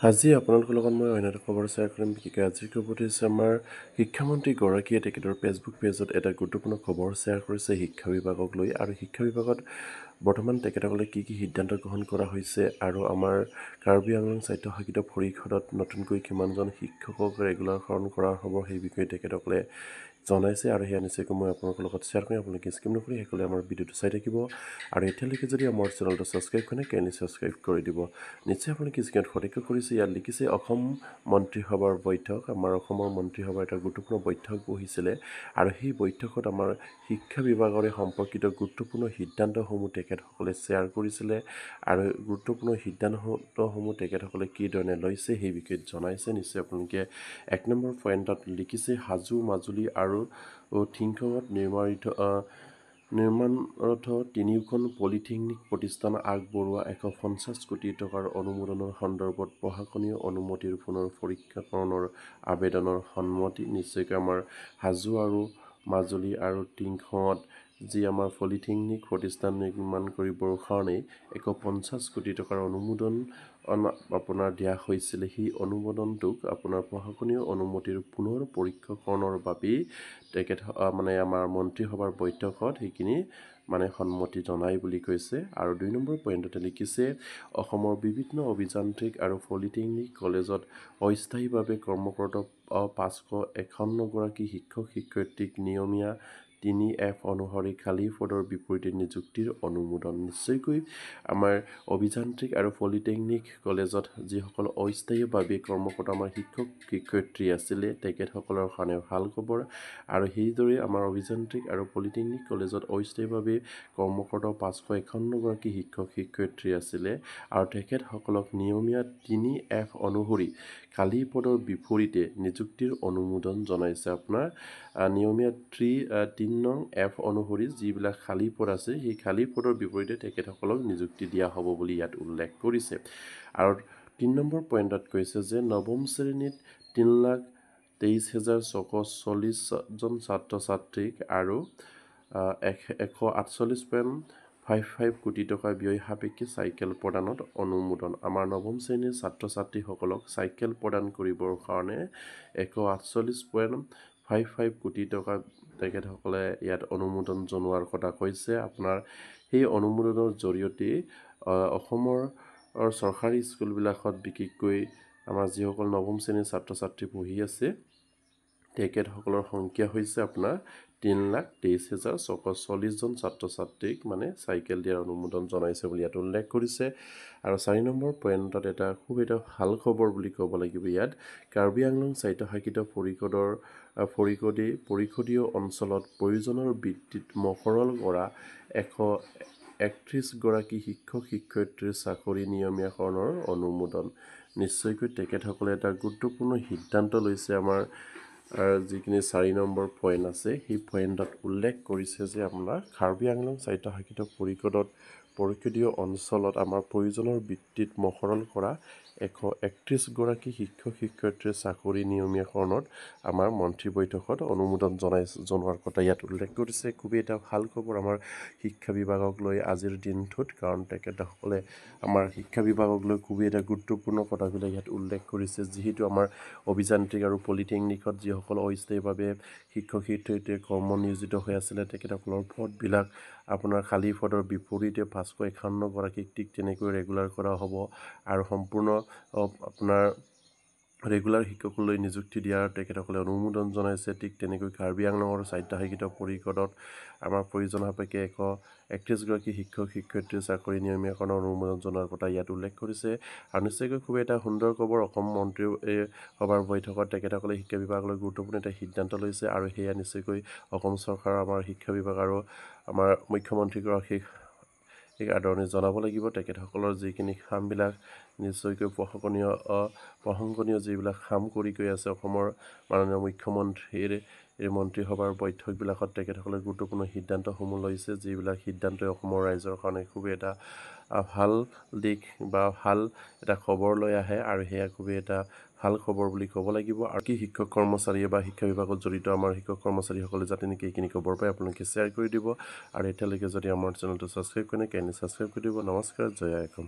আজি আপোনালোকৰ লগত মই অন্য এটা খবৰ শ্বেয়াৰ কৰিম। বিশেষকৈ আজিৰ খবৰটো হৈছে আমাৰ শিক্ষামন্ত্ৰীগৰাকীয়ে তেখেতৰ ফেচবুক পেজত এটা গুৰুত্বপূৰ্ণ খবৰ শ্বেয়াৰ কৰিছে শিক্ষা বিভাগক লৈ। আৰু শিক্ষা বিভাগত বৰ্তমান তেখেতসকলে কি সিদ্ধান্ত গ্ৰহণ কৰা হৈছে আৰু আমাৰ কাৰ্বি আংলং স্বায়ত্ত শাসিত পৰিষদত নতুনকৈ কিমানজন শিক্ষকক ৰেগুলাৰকৰণ কৰা হ'ব সেই বিষয়ে তেখেতসকলে জনাইছে। আৰু সেয়া নিশ্চয়কৈ মই আপোনালোকৰ লগত শ্বেয়াৰ কৰিম। আপোনালোকে স্কিপ নকৰি সকলোৱে আমাৰ ভিডিঅ'টো চাই থাকিব আৰু এতিয়ালৈকে যদি আমাৰ চেনেলটো ছাবস্ক্ৰাইব কৰে কাইণ্ডলি ছাবস্ক্ৰাইব কৰি দিব। নিশ্চয় আপোনালোকে স্ক্ৰীনত সঠিক কৰিছে। ইয়াত লিখিছে অসম মন্ত্ৰীসভাৰ বৈঠক। আমাৰ অসমৰ মন্ত্ৰীসভাৰ এটা গুৰুত্বপূৰ্ণ বৈঠক বহিছিলে আৰু সেই বৈঠকত আমাৰ শিক্ষা বিভাগৰে সম্পৰ্কিত গুৰুত্বপূৰ্ণ সিদ্ধান্তসমূহ তেখেতসকলে শ্বেয়াৰ কৰিছিলে আৰু গুৰুত্বপূৰ্ণ সিদ্ধান্তসমূহ তেখেতসকলে কি ধৰণে লৈছে সেই বিষয়ে জনাইছে। নিশ্চয় আপোনালোকে 1 নম্বৰ পইণ্টত লিখিছে হাজো মাজুলী আৰু থিংখঙত নিৰ্মাণৰত 3খন পলিটেকনিক প্ৰতিষ্ঠান আগবঢ়োৱা 150 কোটি টকাৰ অনুমোদনৰ সন্দৰ্ভত প্ৰশাসনীয় অনুমতিৰ পুনৰ পৰীক্ষাকৰণৰ আবেদনৰ সন্মতি। নিশ্চয়কৈ আমাৰ হাজো আৰু মাজুলী আৰু থিংখঙত যি আমাৰ পলিটেকনিক প্ৰতিষ্ঠান নিৰ্মাণ কৰিবৰ কাৰণে 150 কোটি টকাৰ অনুমোদন আপোনাৰ দিয়া হৈছিলে। সেই অনুমোদনটোক আপোনাৰ প্ৰশাসনীয় অনুমতিৰ পুনৰ পৰীক্ষাকৰণৰ বাবেই তেখেত আমাৰ মন্ত্ৰীসভাৰ বৈঠকত সেইখিনি সন্মতি জনাই বুলি কৈছে। আৰু 2 নম্বৰ পইণ্টতে লিখিছে অসমৰ বিভিন্ন অভিযান্ত্ৰিক আৰু পলিটেকনিক কলেজত অস্থায়ীভাৱে কৰ্মৰত 551 গৰাকী শিক্ষক শিক্ষয়িত্ৰীক নিয়মীয়া 3F অনুসৰি খালী পদৰ বিপৰীতে নিযুক্তিৰ অনুমোদন। নিশ্চয়কৈ আমাৰ অভিযান্ত্ৰিক আৰু পলিটেকনিক কলেজত যিসকল অস্থায়ীভাৱে কৰ্মৰত আমাৰ শিক্ষক শিক্ষয়িত্ৰী আছিলে তেখেতসকলৰ কাৰণে ভাল খবৰ। আৰু সেইদৰে আমাৰ অভিযান্ত্ৰিক আৰু পলিটেকনিক কলেজত অস্থায়ীভাৱে কৰ্মৰত 551 গৰাকী শিক্ষক শিক্ষয়িত্ৰী আছিলে আৰু তেখেতসকলক নিয়মীয়া 3F অনুসৰি খালী পদৰ বিপৰীতে নিযুক্তিৰ অনুমোদন জনাইছে। আপোনাৰ নিয়মীয়া 3F অনুসৰি যিবিলাক খালী পদ আছে সেই খালী পদৰ বিপৰীতে তেখেতসকলক নিযুক্তি দিয়া হ'ব বুলি ইয়াত উল্লেখ কৰিছে। আৰু 3 নম্বৰ পইণ্টত কৈছে যে নৱম শ্ৰেণীত 3,23,640 জন ছাত্ৰ ছাত্ৰীক আৰু 148.55 কোটি টকা ব্যয় সাপেক্ষে চাইকেল প্ৰদানত অনুমোদন। আমাৰ নৱম শ্ৰেণীৰ ছাত্ৰ ছাত্ৰীসকলক চাইকেল প্ৰদান কৰিবৰ কাৰণে 148.55 কোটি টকা তেখেতসকলে ইয়াত অনুমোদন জনোৱাৰ কথা কৈছে। আপোনাৰ সেই অনুমোদনৰ জৰিয়তে অসমৰ চৰকাৰী স্কুলবিলাকত বিশেষকৈ আমাৰ যিসকল নৱম শ্ৰেণীৰ ছাত্ৰ ছাত্ৰী পঢ়ি আছে তেখেতসকলৰ সংখ্যা হৈছে আপোনাৰ 3,23,640 জন ছাত্ৰ ছাত্ৰীক চাইকেল দিয়াৰ অনুমোদন জনাইছে বুলি ইয়াত উল্লেখ কৰিছে। আৰু 4 নম্বৰ পইণ্টত খুব এটা ভাল খবৰ বুলি ক'ব লাগিব। ইয়াত কাৰ্বি আংলং স্বায়ত্তশাসিত পৰিষদীয় অঞ্চলত প্ৰয়োজনৰ ভিত্তিত মকৰল কৰা 131 গৰাকী শিক্ষক শিক্ষয়িত্ৰীৰ চাকৰি নিয়মীয়াকৰণৰ অনুমোদন। নিশ্চয়কৈ তেখেতসকলে এটা গুৰুত্বপূৰ্ণ সিদ্ধান্ত লৈছে। আমাৰ যিখিনি 4 নম্বৰ পইণ্ট আছে সেই পইণ্টত উল্লেখ কৰিছে যে আপোনাৰ কাৰ্বি আংলং স্বায়ত্তশাসিত পৰিষদীয় অঞ্চলত আমাৰ প্ৰয়োজনৰ ভিত্তিত মকৰল কৰা 131 গৰাকী শিক্ষক শিক্ষয়িত্ৰীৰ চাকৰি নিয়মীয়াকৰণত আমাৰ মন্ত্ৰী বৈঠকত অনুমোদন জনোৱাৰ কথা ইয়াত উল্লেখ কৰিছে। খুবেই এটা ভাল খবৰ আমাৰ শিক্ষা বিভাগক লৈ আজিৰ দিনটোত, কাৰণ তেখেতসকলে আমাৰ শিক্ষা বিভাগক লৈ খুবেই এটা গুৰুত্বপূৰ্ণ কথাবিলাক ইয়াত উল্লেখ কৰিছে। যিহেতু আমাৰ অভিযান্ত্ৰিক আৰু পলিটেকনিকত যিসকল অস্থায়ীভাৱে শিক্ষক শিক্ষয়িত্ৰী কৰ্মনিয়োজিত হৈ আছিলে তেখেতসকলৰ পদবিলাক আপোনাৰ খালী পদৰ বিপৰীতে 551 গৰাকীক ঠিক তেনেকৈ ৰেগুলাৰ কৰা হ'ব আৰু সম্পূৰ্ণ আপোনাৰ ৰেগুলাৰ শিক্ষকলৈ নিযুক্তি দিয়াৰ তেখেতসকলে অনুমোদন জনাইছে। ঠিক তেনেকৈ কাৰ্বি আংলঙৰ স্বায়ত্তশাসিত পৰিষদত আমাৰ প্ৰয়োজন সাপেক্ষে 131 গৰাকী শিক্ষক শিক্ষয়িত্ৰীৰ চাকৰি নিয়মীয়াকৰণৰ অনুমোদন জনোৱাৰ কথা ইয়াত উল্লেখ কৰিছে। আৰু নিশ্চয়কৈ খুব এটা সুন্দৰ খবৰ। অসম মন্ত্ৰী সভাৰ বৈঠকত তেখেতসকলে শিক্ষা বিভাগলৈ গুৰুত্বপূৰ্ণ এটা সিদ্ধান্ত লৈছে আৰু সেয়া নিশ্চয়কৈ অসম চৰকাৰৰ আমাৰ শিক্ষা বিভাগ আৰু আমাৰ মুখ্যমন্ত্ৰীগৰাকীক আদৰণি জনাব লাগিব। তেখেতসকলৰ যিখিনি কামবিলাক নিশ্চয়কৈ প্ৰশংসনীয় যিবিলাক কাম কৰি গৈ আছে অসমৰ মাননীয় মুখ্যমন্ত্ৰীৰ মন্ত্ৰীসভাৰ বৈঠকবিলাকত তেখেতসকলে গুৰুত্বপূৰ্ণ সিদ্ধান্তসমূহ লৈছে, যিবিলাক সিদ্ধান্তই অসমৰ ৰাইজৰ কাৰণে খুবেই এটা ভাল দিশ বা ভাল এটা খবৰ লৈ আহে আৰু সেয়া খুবেই এটা ভাল খবৰ বুলি ক'ব লাগিব। আৰু কি শিক্ষক কৰ্মচাৰীয়ে বা শিক্ষা বিভাগত জড়িত আমাৰ শিক্ষক কৰ্মচাৰীসকলে যাতে নেকি এইখিনি খবৰ পায় আপোনালোকে শ্বেয়াৰ কৰি দিব। আৰু এতিয়ালৈকে যদি আমাৰ চেনেলটো ছাবস্ক্ৰাইব কৰে কাইণ্ডলি ছাবস্ক্ৰাইব কৰি দিব। নমস্কাৰ, জয় আইকম।